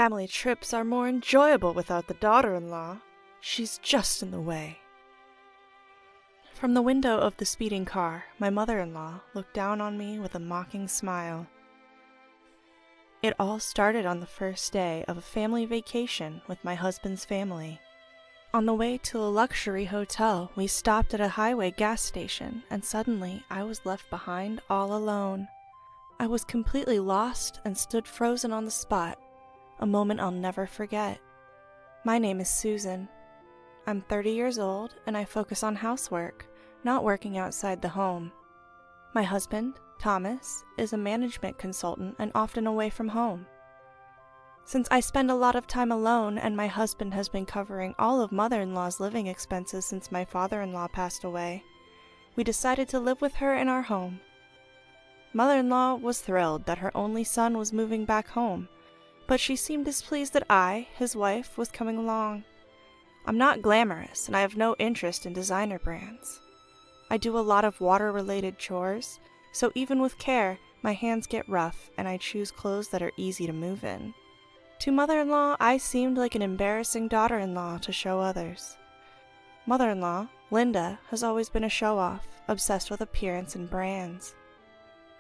Family trips are more enjoyable without the daughter-in-law. She's just in the way. From the window of the speeding car, my mother-in-law looked down on me with a mocking smile. It all started on the first day of a family vacation with my husband's family. On the way to a luxury hotel, we stopped at a highway gas station, and suddenly I was left behind all alone. I was completely lost and stood frozen on the spot, a moment I'll never forget. My name is Susan. I'm 30 years old, and I focus on housework, not working outside the home. My husband, Thomas, is a management consultant and often away from home. Since I spend a lot of time alone and my husband has been covering all of mother-in-law's living expenses since my father-in-law passed away, we decided to live with her in our home. Mother-in-law was thrilled that her only son was moving back home, but she seemed displeased that I, his wife, was coming along. I'm not glamorous and I have no interest in designer brands. I do a lot of water-related chores, so even with care, my hands get rough and I choose clothes that are easy to move in. To mother-in-law, I seemed like an embarrassing daughter-in-law to show others. Mother-in-law, Linda, has always been a show-off, obsessed with appearance and brands.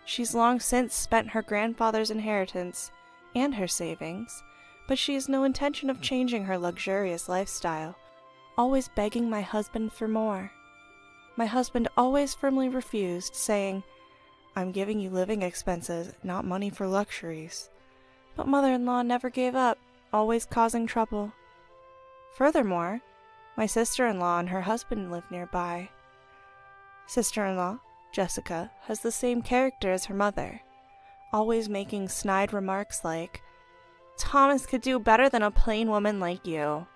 She's long since spent her grandfather's inheritance and her savings, but she has no intention of changing her luxurious lifestyle, always begging my husband for more. My husband always firmly refused, saying, "I'm giving you living expenses, not money for luxuries." But mother-in-law never gave up, always causing trouble. Furthermore, my sister-in-law and her husband live nearby. Sister-in-law, Jessica, has the same character as her mother, always making snide remarks like, "Thomas could do better than a plain woman like you."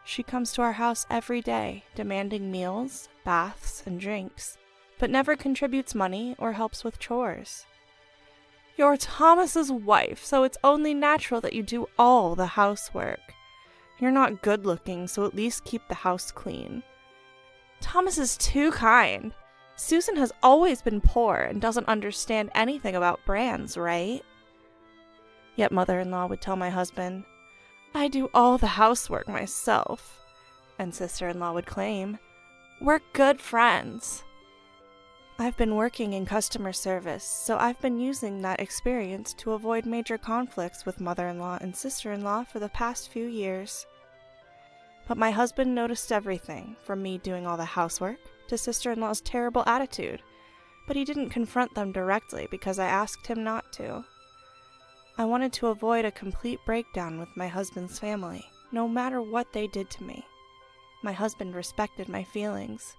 She comes to our house every day, demanding meals, baths, and drinks, but never contributes money or helps with chores. "You're Thomas's wife, so it's only natural that you do all the housework. You're not good-looking, so at least keep the house clean. Thomas is too kind. Susan has always been poor and doesn't understand anything about brands, right?" Yet mother-in-law would tell my husband, "I do all the housework myself." And sister-in-law would claim, "We're good friends." I've been working in customer service, so I've been using that experience to avoid major conflicts with mother-in-law and sister-in-law for the past few years. But my husband noticed everything, from me doing all the housework to sister-in-law's terrible attitude, but he didn't confront them directly because I asked him not to. I wanted to avoid a complete breakdown with my husband's family, no matter what they did to me. My husband respected my feelings.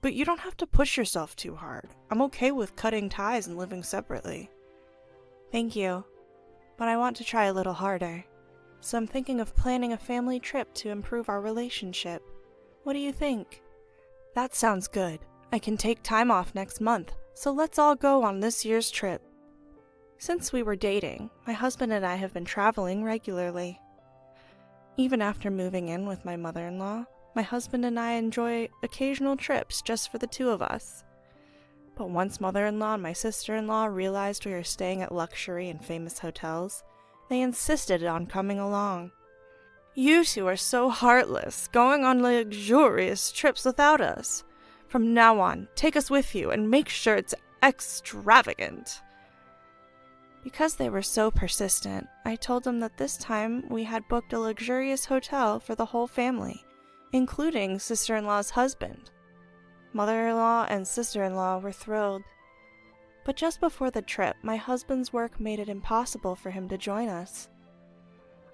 "But you don't have to push yourself too hard. I'm okay with cutting ties and living separately." "Thank you, but I want to try a little harder. So I'm thinking of planning a family trip to improve our relationship. What do you think?" "That sounds good. I can take time off next month, so let's all go on this year's trip." Since we were dating, my husband and I have been traveling regularly. Even after moving in with my mother-in-law, my husband and I enjoy occasional trips just for the two of us. But once mother-in-law and my sister-in-law realized we were staying at luxury and famous hotels, they insisted on coming along. "You two are so heartless, going on luxurious trips without us. From now on, take us with you and make sure it's extravagant." Because they were so persistent, I told them that this time we had booked a luxurious hotel for the whole family, including sister-in-law's husband. Mother-in-law and sister-in-law were thrilled. But just before the trip, my husband's work made it impossible for him to join us.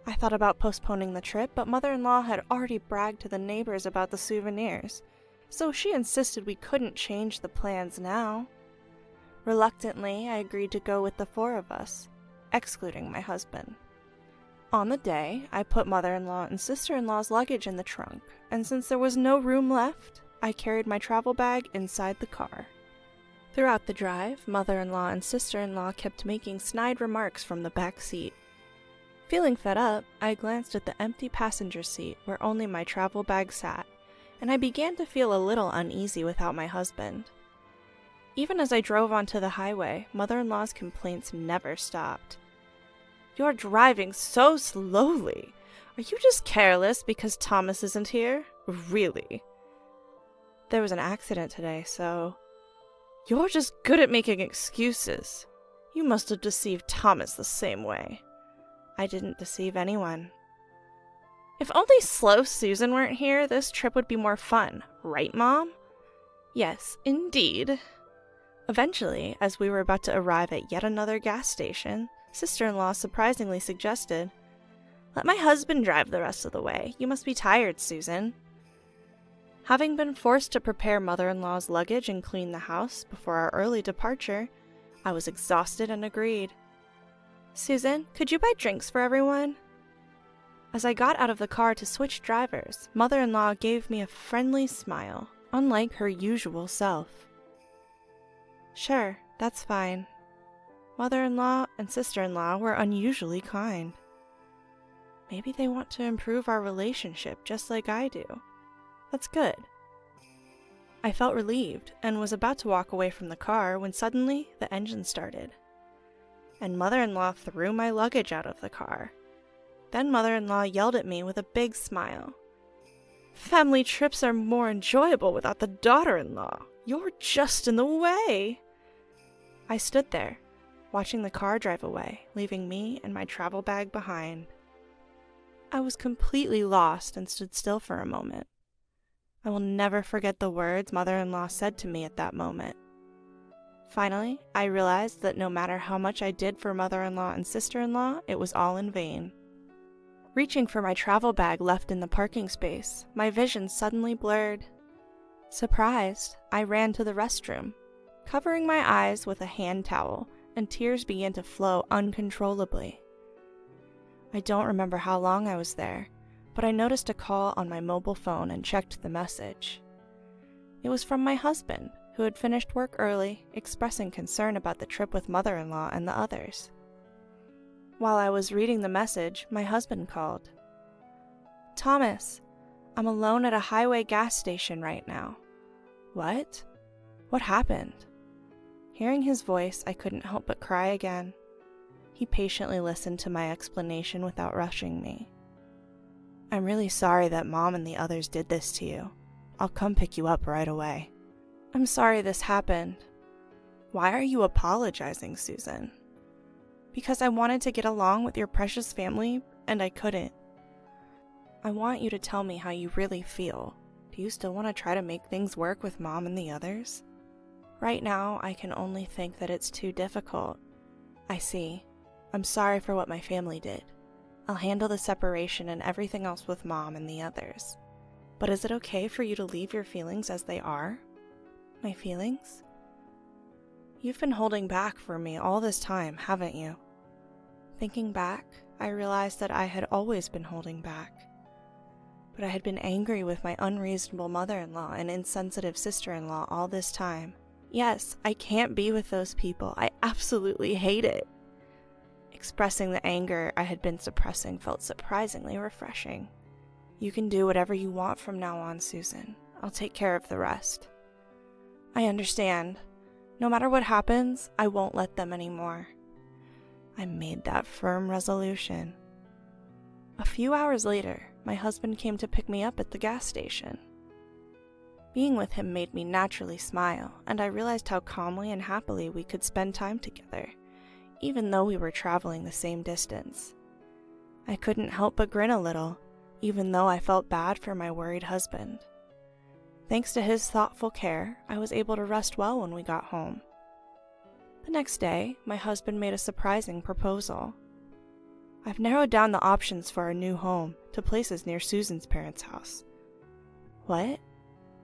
I thought about postponing the trip, but mother-in-law had already bragged to the neighbors about the souvenirs, so she insisted we couldn't change the plans now. Reluctantly, I agreed to go with the four of us, excluding my husband. On the day, I put mother-in-law and sister-in-law's luggage in the trunk, and since there was no room left, I carried my travel bag inside the car. Throughout the drive, mother-in-law and sister-in-law kept making snide remarks from the back seat. Feeling fed up, I glanced at the empty passenger seat where only my travel bag sat, and I began to feel a little uneasy without my husband. Even as I drove onto the highway, mother-in-law's complaints never stopped. You're driving so slowly. Are you just careless because Thomas isn't here? Really? There was an accident today, so... You're just good at making excuses. You must have deceived Thomas the same way. I didn't deceive anyone. If only slow Susan weren't here, this trip would be more fun. Right, Mom? Yes, indeed. Eventually, as we were about to arrive at yet another gas station, sister-in-law surprisingly suggested, "Let my husband drive the rest of the way. You must be tired, Susan." Having been forced to prepare mother-in-law's luggage and clean the house before our early departure, I was exhausted and agreed. "Susan, could you buy drinks for everyone?" As I got out of the car to switch drivers, mother-in-law gave me a friendly smile, unlike her usual self. Sure, that's fine. Mother-in-law and sister-in-law were unusually kind. Maybe they want to improve our relationship just like I do. That's good. I felt relieved and was about to walk away from the car when suddenly the engine started. And mother-in-law threw my luggage out of the car. Then mother-in-law yelled at me with a big smile. "Family trips are more enjoyable without the daughter-in-law. You're just in the way." I stood there, watching the car drive away, leaving me and my travel bag behind. I was completely lost and stood still for a moment. I will never forget the words mother-in-law said to me at that moment. Finally, I realized that no matter how much I did for mother-in-law and sister-in-law, it was all in vain. Reaching for my travel bag left in the parking space, my vision suddenly blurred. Surprised, I ran to the restroom, covering my eyes with a hand towel, and tears began to flow uncontrollably. I don't remember how long I was there, but I noticed a call on my mobile phone and checked the message. It was from my husband, who had finished work early, expressing concern about the trip with mother-in-law and the others. While I was reading the message, my husband called. "Thomas, I'm alone at a highway gas station right now." "What? What happened?" Hearing his voice, I couldn't help but cry again. He patiently listened to my explanation without rushing me. "I'm really sorry that Mom and the others did this to you. I'll come pick you up right away." "I'm sorry this happened." "Why are you apologizing, Susan?" "Because I wanted to get along with your precious family, and I couldn't." "I want you to tell me how you really feel. Do you still want to try to make things work with Mom and the others?" "Right now, I can only think that it's too difficult." "I see. I'm sorry for what my family did. I'll handle the separation and everything else with Mom and the others. But is it okay for you to leave your feelings as they are?" "My feelings?" "You've been holding back for me all this time, haven't you?" Thinking back, I realized that I had always been holding back. But I had been angry with my unreasonable mother-in-law and insensitive sister-in-law all this time. Yes, I can't be with those people. I absolutely hate it. Expressing the anger I had been suppressing felt surprisingly refreshing. "You can do whatever you want from now on, Susan. I'll take care of the rest." "I understand. No matter what happens, I won't let them anymore." I made that firm resolution. A few hours later, my husband came to pick me up at the gas station. Being with him made me naturally smile, and I realized how calmly and happily we could spend time together, even though we were traveling the same distance. I couldn't help but grin a little, even though I felt bad for my worried husband. Thanks to his thoughtful care, I was able to rest well when we got home. The next day, my husband made a surprising proposal. "I've narrowed down the options for our new home to places near Susan's parents' house." "What?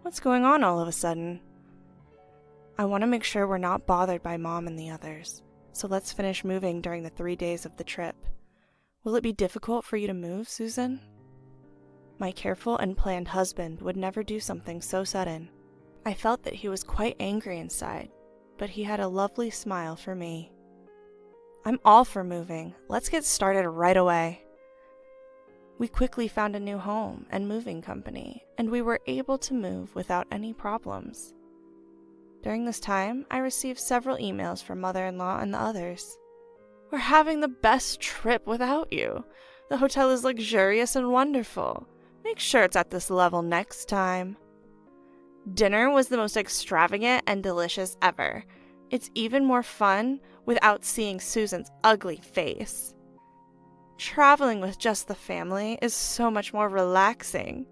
What's going on all of a sudden?" "I want to make sure we're not bothered by Mom and the others, so let's finish moving during the 3 days of the trip. Will it be difficult for you to move, Susan?" My careful and planned husband would never do something so sudden. I felt that he was quite angry inside, but he had a lovely smile for me. "I'm all for moving. Let's get started right away." We quickly found a new home and moving company, and we were able to move without any problems. During this time, I received several emails from mother-in-law and the others. We're having the best trip without you. The hotel is luxurious and wonderful. Make sure it's at this level next time. Dinner was the most extravagant and delicious ever. It's even more fun without seeing Susan's ugly face. Traveling with just the family is so much more relaxing.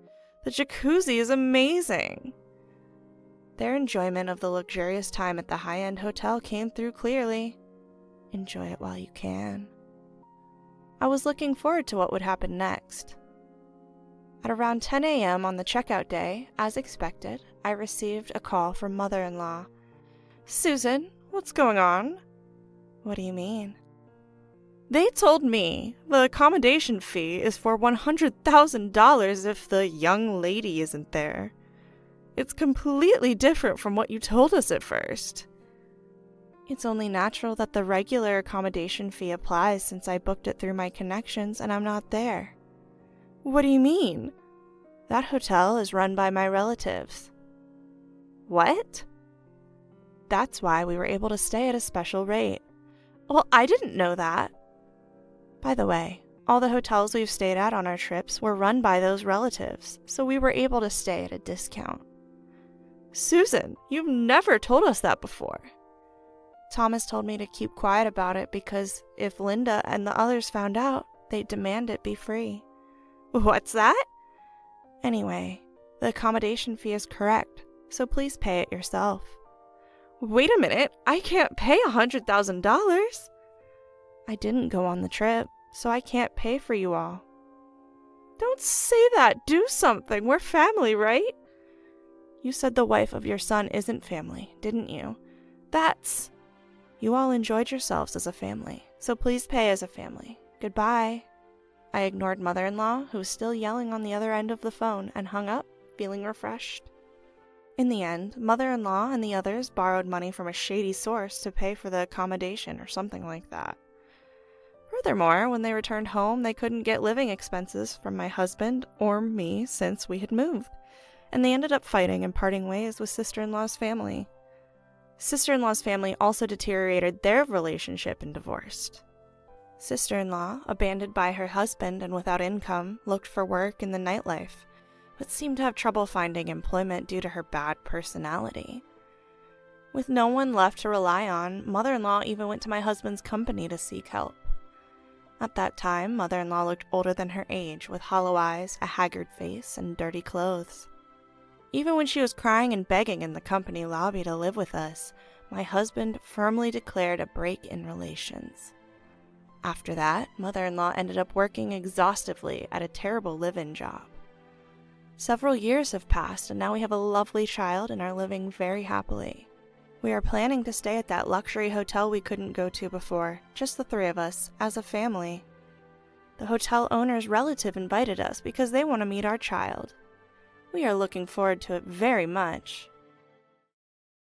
The jacuzzi is amazing. Their enjoyment of the luxurious time at the high-end hotel came through clearly. Enjoy it while you can. I was looking forward to what would happen next. At around 10 a.m. on the checkout day, as expected, I received a call from mother-in-law. "Susan, what's going on?" "What do you mean?" "They told me the accommodation fee is for $100,000 if the young lady isn't there. It's completely different from what you told us at first." "It's only natural that the regular accommodation fee applies since I booked it through my connections and I'm not there." "What do you mean?" "That hotel is run by my relatives." "What?" "That's why we were able to stay at a special rate." "Well, I didn't know that." "By the way, all the hotels we've stayed at on our trips were run by those relatives, so we were able to stay at a discount." "Susan, you've never told us that before." "Thomas told me to keep quiet about it because if Linda and the others found out, they'd demand it be free." "What's that?" "Anyway, the accommodation fee is correct, so please pay it yourself." "Wait a minute, I can't pay $100,000. "I didn't go on the trip, so I can't pay for you all." "Don't say that, do something, we're family, right?" "You said the wife of your son isn't family, didn't you?" "That's..." "You all enjoyed yourselves as a family, so please pay as a family. Goodbye." I ignored mother-in-law, who was still yelling on the other end of the phone, and hung up, feeling refreshed. In the end, mother-in-law and the others borrowed money from a shady source to pay for the accommodation or something like that. Furthermore, when they returned home, they couldn't get living expenses from my husband or me since we had moved, and they ended up fighting and parting ways with sister-in-law's family. Sister-in-law's family also deteriorated their relationship and divorced. Sister-in-law, abandoned by her husband and without income, looked for work in the nightlife, but seemed to have trouble finding employment due to her bad personality. With no one left to rely on, mother-in-law even went to my husband's company to seek help. At that time, mother-in-law looked older than her age, with hollow eyes, a haggard face, and dirty clothes. Even when she was crying and begging in the company lobby to live with us, my husband firmly declared a break in relations. After that, mother-in-law ended up working exhaustively at a terrible live-in job. Several years have passed, and now we have a lovely child and are living very happily. We are planning to stay at that luxury hotel we couldn't go to before, just the three of us, as a family. The hotel owner's relative invited us because they want to meet our child. We are looking forward to it very much.